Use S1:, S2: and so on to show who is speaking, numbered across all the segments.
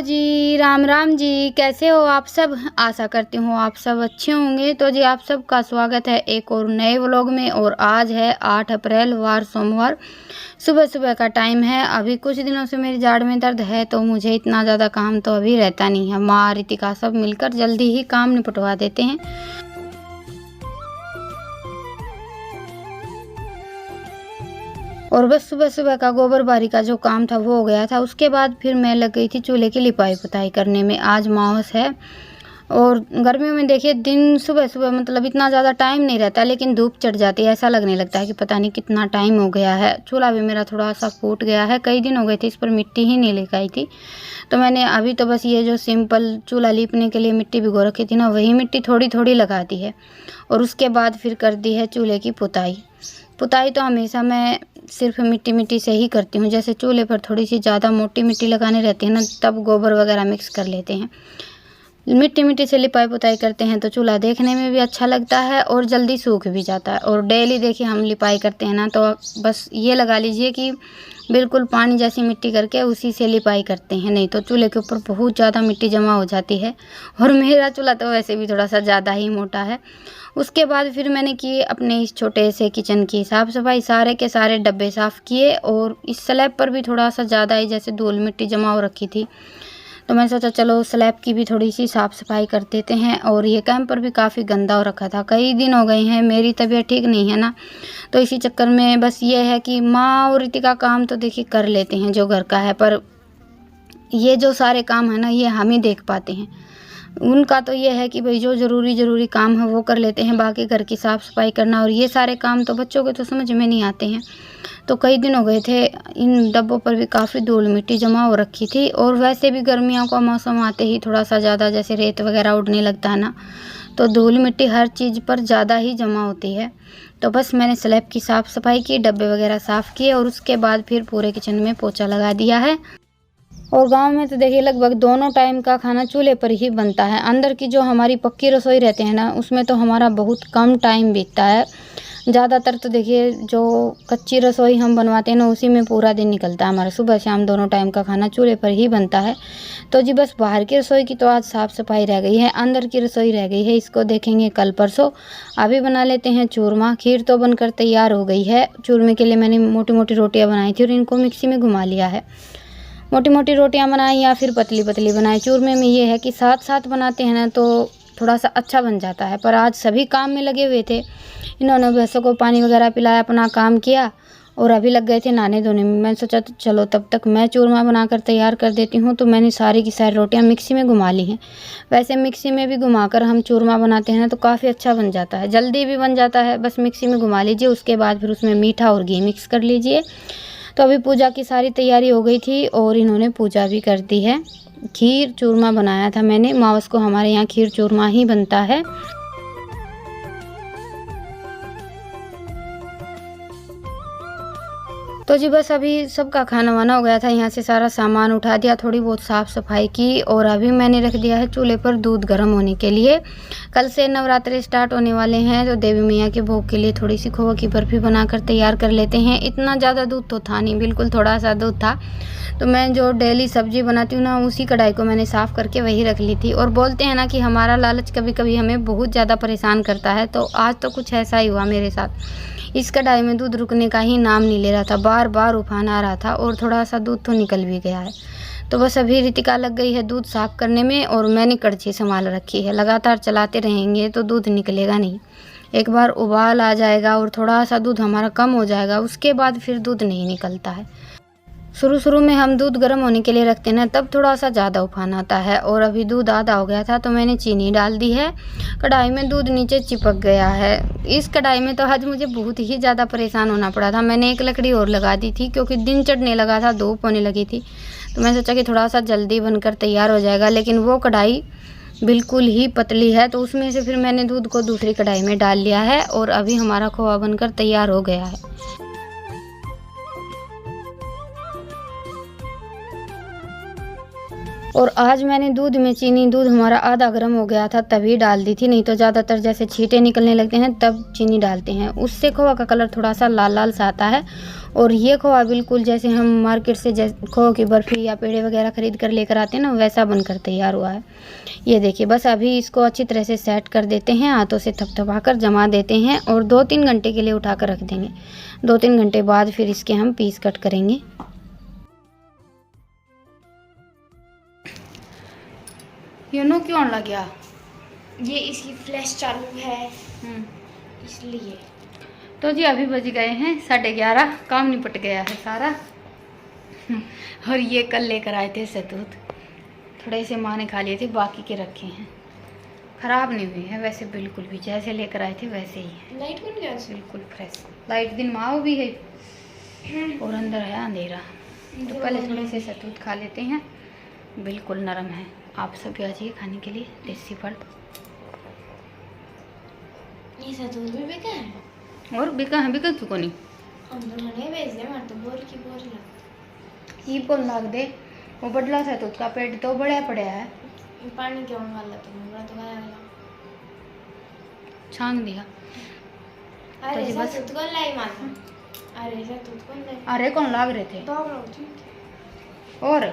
S1: जी, राम राम जी। कैसे हो आप सब? आशा करती हूँ आप सब अच्छे होंगे। तो जी आप सबका स्वागत है एक और नए व्लॉग में। और आज है 8 अप्रैल वार सोमवार, सुबह सुबह का टाइम है। अभी कुछ दिनों से मेरी जाड़ में दर्द है तो मुझे इतना ज़्यादा काम तो अभी रहता नहीं है। माँ रितिका सब मिलकर जल्दी ही काम निपटवा देते हैं। और बस सुबह सुबह का गोबर बारी का जो काम था वो हो गया था। उसके बाद फिर मैं लग गई थी चूल्हे की लिपाई पुताई करने में। आज मावस है और गर्मियों में देखिए दिन सुबह सुबह मतलब इतना ज़्यादा टाइम नहीं रहता, लेकिन धूप चढ़ जाती है। ऐसा लगने लगता है कि पता नहीं कितना टाइम हो गया है। चूल्हा भी मेरा थोड़ा सा फूट गया है, कई दिन हो गए थे इस पर मिट्टी ही नहीं लेकर आई थी। तो मैंने अभी तो बस ये जो सिंपल चूल्हा लीपने के लिए मिट्टी भिगो रखी थी ना, वही मिट्टी थोड़ी थोड़ी लगा दी है। और उसके बाद फिर कर दी है चूल्हे की पुताई। पुताई तो हमेशा मैं सिर्फ मिट्टी मिट्टी से ही करती हूँ। जैसे चूल्हे पर थोड़ी सी ज़्यादा मोटी मिट्टी लगानी रहती है ना, तब गोबर वगैरह मिक्स कर लेते हैं। मिट्टी मिट्टी से लिपाई पुताई करते हैं तो चूल्हा देखने में भी अच्छा लगता है और जल्दी सूख भी जाता है। और डेली देखिए हम लिपाई करते हैं ना, तो बस ये लगा लीजिए कि बिल्कुल पानी जैसी मिट्टी करके उसी से लिपाई करते हैं, नहीं तो चूल्हे के ऊपर बहुत ज़्यादा मिट्टी जमा हो जाती है। और मेरा चूल्हा तो वैसे भी थोड़ा सा ज़्यादा ही मोटा है। उसके बाद फिर मैंने की अपने इस छोटे से किचन की साफ़ सफाई, सारे के सारे डब्बे साफ़ किए। और इस स्लैब पर भी थोड़ा सा ज़्यादा ही जैसे धूल मिट्टी जमा हो रखी थी, तो मैंने सोचा चलो स्लैब की भी थोड़ी सी साफ़ सफाई कर देते हैं। और ये कैंपर भी काफ़ी गंदा हो रखा था, कई दिन हो गए हैं। मेरी तबीयत ठीक नहीं है ना, तो इसी चक्कर में बस ये है कि माँ और रितिका काम तो देखिए कर लेते हैं जो घर का है, पर ये जो सारे काम है ना ये हम ही देख पाते हैं। उनका तो ये है कि भाई जो ज़रूरी काम है वो कर लेते हैं, बाकी घर की साफ़ सफाई करना और ये सारे काम तो बच्चों के तो समझ में नहीं आते हैं। तो कई दिन हो गए थे, इन डब्बों पर भी काफ़ी धूल मिट्टी जमा हो रखी थी। और वैसे भी गर्मियों का मौसम आते ही थोड़ा सा ज़्यादा जैसे रेत वगैरह उड़ने लगता है ना, तो धूल मिट्टी हर चीज़ पर ज़्यादा ही जमा होती है। तो बस मैंने स्लैब की साफ़ सफाई की, डब्बे वगैरह साफ़ किए और उसके बाद फिर पूरे किचन में पोछा लगा दिया है। और गांव में तो देखिए लगभग दोनों टाइम का खाना चूल्हे पर ही बनता है। अंदर की जो हमारी पक्की रसोई रहते हैं ना, उसमें तो हमारा बहुत कम टाइम बीतता है। ज़्यादातर तो देखिए जो कच्ची रसोई हम बनवाते हैं ना, उसी में पूरा दिन निकलता है हमारा। सुबह शाम दोनों टाइम का खाना चूल्हे पर ही बनता है। तो जी बस बाहर की रसोई की तो आज साफ़ सफाई रह गई है, अंदर की रसोई रह गई है, इसको देखेंगे कल परसों। अभी बना लेते हैं चूरमा। खीर तो बनकर तैयार हो गई है। चूरमे के लिए मैंने मोटी मोटी रोटियाँ बनाई थी और इनको मिक्सी में घुमा लिया है। मोटी मोटी रोटियां बनाएं या फिर पतली पतली बनाएं, चूरमे में ये है कि साथ साथ बनाते हैं ना तो थोड़ा सा अच्छा बन जाता है। पर आज सभी काम में लगे हुए थे, इन्होंने भैंसों को पानी वगैरह पिलाया, अपना काम किया और अभी लग गए थे नहाने धोने में। मैंने सोचा तो चलो तब तक मैं चूरमा बनाकर तैयार कर देती हूँ। तो मैंने सारी की सारी रोटियाँ मिक्सी में घुमा ली हैं। वैसे मिक्सी में भी घुमाकर हम चूरमा बनाते हैं ना तो काफ़ी अच्छा बन जाता है, जल्दी भी बन जाता है। बस मिक्सी में घुमा लीजिए, उसके बाद फिर उसमें मीठा और घी मिक्स कर लीजिए। तो अभी पूजा की सारी तैयारी हो गई थी और इन्होंने पूजा भी कर दी है। खीर चूरमा बनाया था मैंने, मावस को हमारे यहाँ खीर चूरमा ही बनता है। तो जी बस अभी सबका खाना वाना हो गया था, यहाँ से सारा सामान उठा दिया, थोड़ी बहुत साफ़ सफाई की और अभी मैंने रख दिया है चूल्हे पर दूध गर्म होने के लिए। कल से नवरात्रे स्टार्ट होने वाले हैं, तो देवी मैया के भोग के लिए थोड़ी सी खोवा की बर्फ़ी बनाकर तैयार कर लेते हैं। इतना ज़्यादा दूध तो था नहीं, बिल्कुल थोड़ा सा दूध था। तो मैं जो डेली सब्जी बनाती हूँ ना, उसी कढ़ाई को मैंने साफ़ करके वही रख ली थी। और बोलते हैं ना कि हमारा लालच कभी कभी हमें बहुत ज़्यादा परेशान करता है, तो आज तो कुछ ऐसा ही हुआ मेरे साथ। इस कढ़ाई में दूध रुकने का ही नाम नहीं ले रहा था, बार बार उफान आ रहा था और थोड़ा सा दूध तो निकल भी गया है। तो बस अभी रितिका लग गई है दूध साफ़ करने में और मैंने कड़छी संभाल रखी है। लगातार चलाते रहेंगे तो दूध निकलेगा नहीं। एक बार उबाल आ जाएगा और थोड़ा सा दूध हमारा कम हो जाएगा, उसके बाद फिर दूध नहीं निकलता है। शुरू में हम दूध गर्म होने के लिए रखते हैं ना, तब थोड़ा सा ज़्यादा उफान आता है। और अभी दूध आधा हो गया था तो मैंने चीनी डाल दी है। कढ़ाई में दूध नीचे चिपक गया है। इस कढ़ाई में तो आज मुझे बहुत ही ज़्यादा परेशान होना पड़ा था। मैंने एक लकड़ी और लगा दी थी क्योंकि दिन चढ़ने लगा था, धूप होने लगी थी। तो मैंने सोचा कि थोड़ा सा जल्दी बनकर तैयार हो जाएगा, लेकिन वो कढ़ाई बिल्कुल ही पतली है। तो उसमें से फिर मैंने दूध को दूसरी कढ़ाई में डाल लिया है और अभी हमारा खोआ बनकर तैयार हो गया है। और आज मैंने दूध में चीनी, दूध हमारा आधा गर्म हो गया था तभी डाल दी थी, नहीं तो ज़्यादातर जैसे छींटे निकलने लगते हैं तब चीनी डालते हैं, उससे खोआ का कलर थोड़ा सा लाल लाल सा आता है। और ये खोआ बिल्कुल जैसे हम मार्केट से जैसे खोए की बर्फ़ी या पेड़े वगैरह ख़रीद कर लेकर आते हैं ना, वैसा बनकर तैयार हुआ है। ये देखिए, बस अभी इसको अच्छी तरह से सेट कर देते हैं, हाथों से थपथपा कर जमा देते हैं और 2-3 घंटे के लिए उठा कर रख देंगे। 2-3 घंटे बाद फिर इसके हम पीस कट करेंगे। यूनो क्यों लग गया?
S2: ये इसकी फ्लैश चालू है इसलिए।
S1: तो जी अभी बज गए हैं 11:30, काम निपट गया है सारा। और ये कल लेकर आए थे सतूत, थोड़े से माँ ने खा लिए थे, बाकी के रखे हैं। ख़राब नहीं हुई है वैसे बिल्कुल भी, जैसे लेकर आए थे वैसे ही है।
S2: लाइट कौन गया?
S1: बिल्कुल फ्रेश। लाइट दिन माँ भी है और अंदर है अंधेरा। तो पहले थोड़े से सतूत खा लेते हैं, बिल्कुल नरम है। आप सब भी आ जाइए खाने के लिए देसी फल।
S2: ये सतूत भी बिका है?
S1: और बिका है, बिका क्यों नहीं?
S2: हम तो नहीं बेच दे, मार तो बोर की बोर लगता।
S1: ये कौन लाग दे, वो बदला सतूत का पेट तो बड़ा पड़ा है।
S2: पानी क्यों वाला तुमने तो गाया वाला
S1: छांग दिया।
S2: अरे
S1: तो बस
S2: सतूत कौन लाई माता? अरे सतूत कौन लाई?
S1: अरे कौन लाग रहे थे?
S2: तो ठीक।
S1: और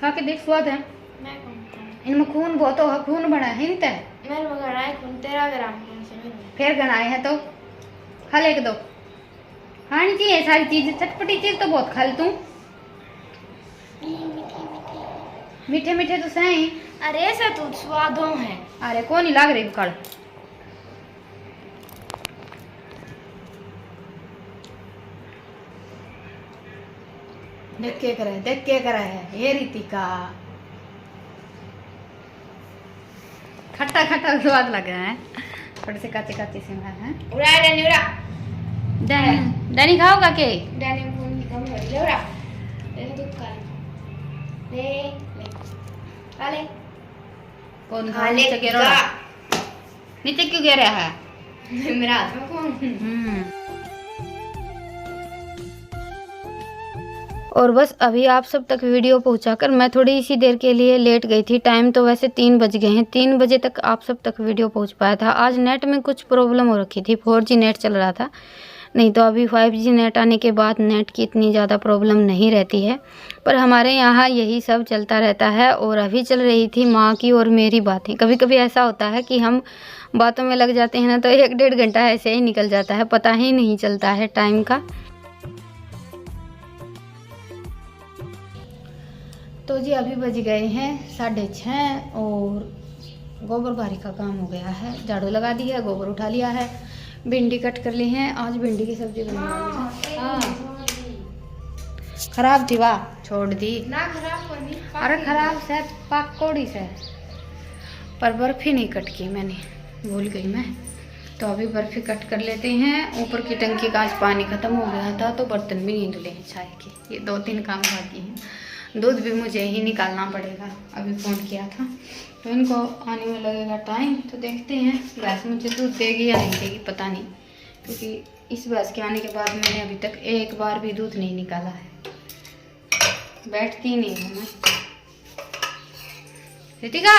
S1: खा के देख, स्वाद है।
S2: मैं कौन खाऊं?
S1: इनमें खून बहुत होगा, खून बना है नहीं तय?
S2: मेरे में घड़ा है खून 13 ग्राम खून से मेरे।
S1: फिर गनाए हैं तो खा ले दो। खानी चाहिए सारी चीज, चटपटी चीज तो बहुत खा ले तू। मीठे मीठे तो सही।
S2: अरे सतूत स्वादों है।
S1: अरे कौन ही लाग रही कड़। देख के करे है ये रीतिका। खट्टा खट्टा स्वाद लगा है, थोड़े से काचे काचे से है।
S2: उड़ा डैनी उड़ा।
S1: डैनी खाओगा के?
S2: डैनी खून की कमी हो रही है, उड़ा। ले दूध खा ले। ले खा ले।
S1: कौन
S2: खा ले
S1: नीचे गिर रहा? नीचे क्यों गिर रहा है?
S2: मेरा हाथ में खून।
S1: और बस अभी आप सब तक वीडियो पहुंचाकर मैं थोड़ी सी देर के लिए लेट गई थी। टाइम तो वैसे 3 बज गए हैं, 3 बजे तक आप सब तक वीडियो पहुंच पाया था। आज नेट में कुछ प्रॉब्लम हो रखी थी, 4G नेट चल रहा था, नहीं तो अभी 5G नेट आने के बाद नेट की इतनी ज़्यादा प्रॉब्लम नहीं रहती है। पर हमारे यहाँ यही सब चलता रहता है। और अभी चल रही थी माँ की और मेरी बातें। कभी कभी ऐसा होता है कि हम बातों में लग जाते हैं ना, तो 1-1.5 घंटा ऐसे ही निकल जाता है, पता ही नहीं चलता है टाइम का। तो जी अभी बज गए हैं 6:30 और गोबर बारी का काम हो गया है। झाड़ू लगा दी है, गोबर उठा लिया है, भिंडी कट कर ली है। आज भिंडी की सब्जी बनानी है। हाँ खराब थी, वाह छोड़ दी
S2: ना खराब करनी।
S1: अरे खराब से पकौड़ी से, पर बर्फी नहीं कट की मैंने, भूल गई मैं। तो अभी बर्फी कट कर लेते हैं। ऊपर की टंकी का आज पानी ख़त्म हो गया था, तो बर्तन भी नहीं धुले हैं चाय के। ये 2-3 काम बाकी हैं। दूध भी मुझे ही निकालना पड़ेगा, अभी फ़ोन किया था। तो इनको आने में लगेगा टाइम, तो देखते हैं भैंस मुझे दूध देगी या नहीं देगी, पता नहीं। क्योंकि इस भैंस के आने के बाद मैंने अभी तक एक बार भी दूध नहीं निकाला है, बैठती नहीं हूँ मैं। रितिका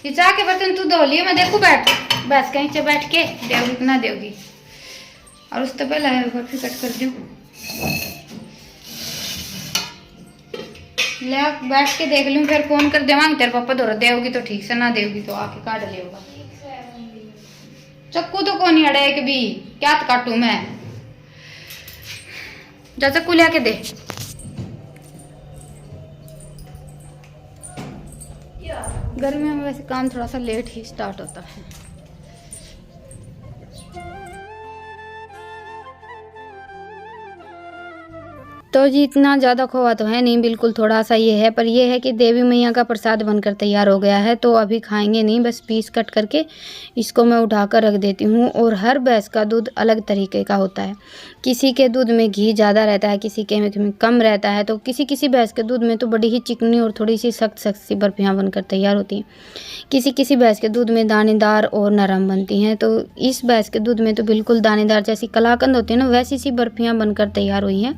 S1: ये चाय के बर्तन तू धो लिए, मैं देखूँ बैठ बस कहीं से बैठ के देवगी कि ना देवगी। और उस तो पहले बर्फी कट कर दूँ, ले बैठ के देख लूँ, फिर फोन कर देवांगे तेरे पापा धोरा देवगी तो ठीक से, ना देवगी तो आके काट ले होगा। चक्कू तो कौन अड़े एक भी, क्या काटू मैं? जा चक्कू ले आके दे। गर्मियों में वैसे काम थोड़ा सा लेट ही स्टार्ट होता है। तो जी इतना ज़्यादा खोआ तो है नहीं, बिल्कुल थोड़ा सा ये है। पर ये है कि देवी मैया का प्रसाद बनकर तैयार हो गया है, तो अभी खाएंगे नहीं, बस पीस कट करके इसको मैं उठाकर रख देती हूँ। और हर भैंस का दूध अलग तरीके का होता है, किसी के दूध में घी ज़्यादा रहता है, किसी के में कम रहता है। तो किसी भैंस के दूध में तो बड़ी ही चिकनी और थोड़ी सी सख्त सख्त सी बर्फियाँ बनकर तैयार होती हैं, किसी भैंस के दूध में दानेदार और नरम बनती हैं। तो इस भैंस के दूध में तो बिल्कुल दानेदार जैसी कलाकंद होती है ना, वैसी सी बर्फियाँ बनकर तैयार हुई हैं।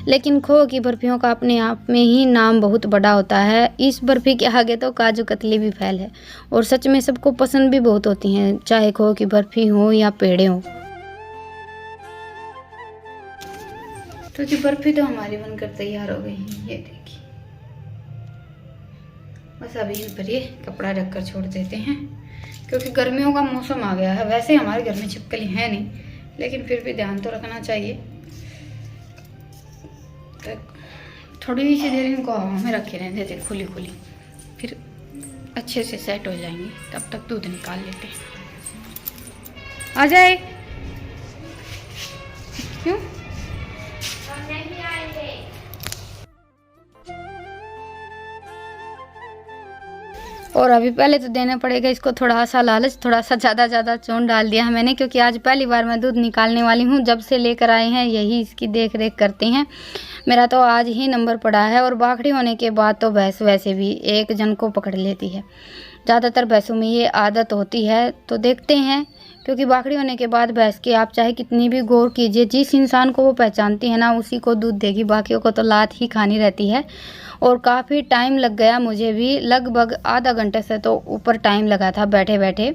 S1: लेकिन खोए की बर्फ़ियों का अपने आप में ही नाम बहुत बड़ा होता है। इस बर्फ़ी के आगे तो काजू कतली भी फेल है और सच में सबको पसंद भी बहुत होती हैं, चाहे खोए की बर्फ़ी हो या पेड़े हों। तो जी बर्फ़ी तो हमारी बनकर तैयार हो गई है, ये देखिए। बस अभी इन पर ये कपड़ा रखकर छोड़ देते हैं क्योंकि गर्मियों का मौसम आ गया है। वैसे हमारे घर में छिपकली है नहीं, लेकिन फिर भी ध्यान तो रखना चाहिए। तो थोड़ी सी देर इनको हवा में रखे रहने देते खुली खुली, फिर अच्छे से सेट हो जाएंगे। तब तक दूध निकाल लेते हैं। आ जाए। क्यों? और अभी पहले तो देना पड़ेगा इसको थोड़ा सा लालच, थोड़ा सा ज़्यादा चून डाल दिया है मैंने, क्योंकि आज पहली बार मैं दूध निकालने वाली हूँ। जब से लेकर आए हैं यही इसकी देख रेख करते हैं। मेरा तो आज ही नंबर पड़ा है। और बाखड़ी होने के बाद तो भैंस वैसे भी एक जन को पकड़ लेती है। ज़्यादातर भैंसों में ये आदत होती है। तो देखते हैं, क्योंकि बाखड़ी होने के बाद भैंस की आप चाहे कितनी भी गौर कीजिए, जिस इंसान को वो पहचानती है ना उसी को दूध देगी, बाकियों को तो लात ही खानी रहती है। और काफ़ी टाइम लग गया मुझे भी, लगभग आधा घंटे से तो ऊपर टाइम लगा था बैठे बैठे।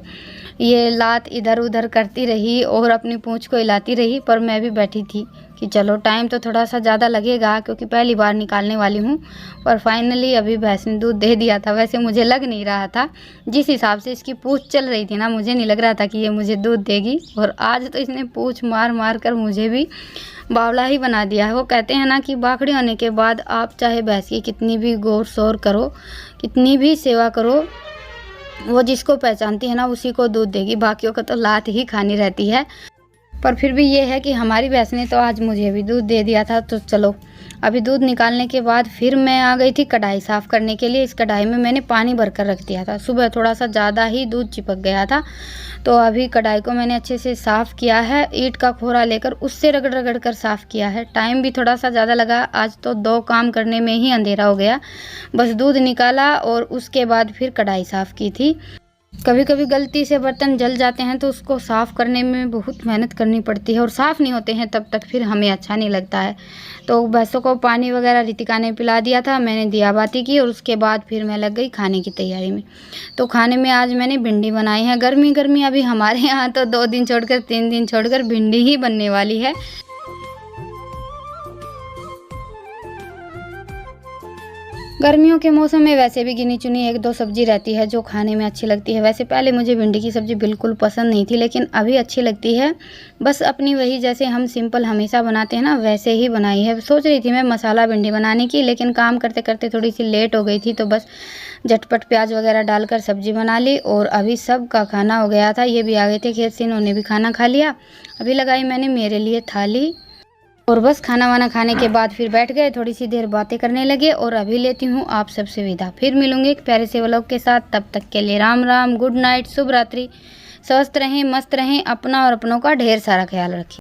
S1: ये लात इधर उधर करती रही और अपनी पूँछ को हिलाती रही, पर मैं भी बैठी थी कि चलो टाइम तो थोड़ा सा ज़्यादा लगेगा क्योंकि पहली बार निकालने वाली हूँ। पर फाइनली अभी भैंस ने दूध दे दिया था। वैसे मुझे लग नहीं रहा था, जिस हिसाब से इसकी पूँछ चल रही थी ना, मुझे नहीं लग रहा था कि ये मुझे दूध देगी। और आज तो इसने पूँछ मार मार कर मुझे भी बावला ही बना दिया है। वो कहते हैं ना कि बाखड़ी होने के बाद आप चाहे भैंस की कितनी भी गौर शोर करो, कितनी भी सेवा करो, वो जिसको पहचानती है ना उसी को दूध देगी, बाकियों को तो लात ही खानी रहती है। पर फिर भी ये है कि हमारी भैंस ने तो आज मुझे भी दूध दे दिया था। तो चलो अभी दूध निकालने के बाद फिर मैं आ गई थी कढ़ाई साफ़ करने के लिए। इस कढ़ाई में मैंने पानी भर कर रख दिया था, सुबह थोड़ा सा ज़्यादा ही दूध चिपक गया था। तो अभी कढ़ाई को मैंने अच्छे से साफ़ किया है, ईंट का खोरा लेकर उससे रगड़ रगड़ कर साफ़ किया है। टाइम भी थोड़ा सा ज़्यादा लगा, आज तो 2 काम करने में ही अंधेरा हो गया। बस दूध निकाला और उसके बाद फिर कढ़ाई साफ़ की थी। कभी कभी गलती से बर्तन जल जाते हैं तो उसको साफ़ करने में बहुत मेहनत करनी पड़ती है और साफ़ नहीं होते हैं तब तक फिर हमें अच्छा नहीं लगता है। तो भैंसों को पानी वगैरह रितिका ने पिला दिया था, मैंने दिया बाती की और उसके बाद फिर मैं लग गई खाने की तैयारी में। तो खाने में आज मैंने भिंडी बनाई है। गर्मी गर्मी अभी हमारे यहाँ तो 2 दिन छोड़कर 3 दिन छोड़कर भिंडी ही बनने वाली है। गर्मियों के मौसम में वैसे भी गिनी चुनी 1-2 सब्जी रहती है जो खाने में अच्छी लगती है। वैसे पहले मुझे भिंडी की सब्ज़ी बिल्कुल पसंद नहीं थी, लेकिन अभी अच्छी लगती है। बस अपनी वही जैसे हम सिंपल हमेशा बनाते हैं ना वैसे ही बनाई है। सोच रही थी मैं मसाला भिंडी बनाने की, लेकिन काम करते करते थोड़ी सी लेट हो गई थी, तो बस झटपट प्याज वगैरह डालकर सब्ज़ी बना ली। और अभी सब का खाना हो गया था, ये भी आ गए थे खेत से, इन्होंने भी खाना खा लिया। अभी लगाई मैंने मेरे लिए थाली और बस खाना वाना खाने के बाद फिर बैठ गए, थोड़ी सी देर बातें करने लगे। और अभी लेती हूँ आप सबसे विदा, फिर मिलूंगी एक प्यारे से व्लॉग के साथ। तब तक के लिए राम राम, गुड नाइट, शुभ रात्रि। स्वस्थ रहें, मस्त रहें, अपना और अपनों का ढेर सारा ख्याल रखें।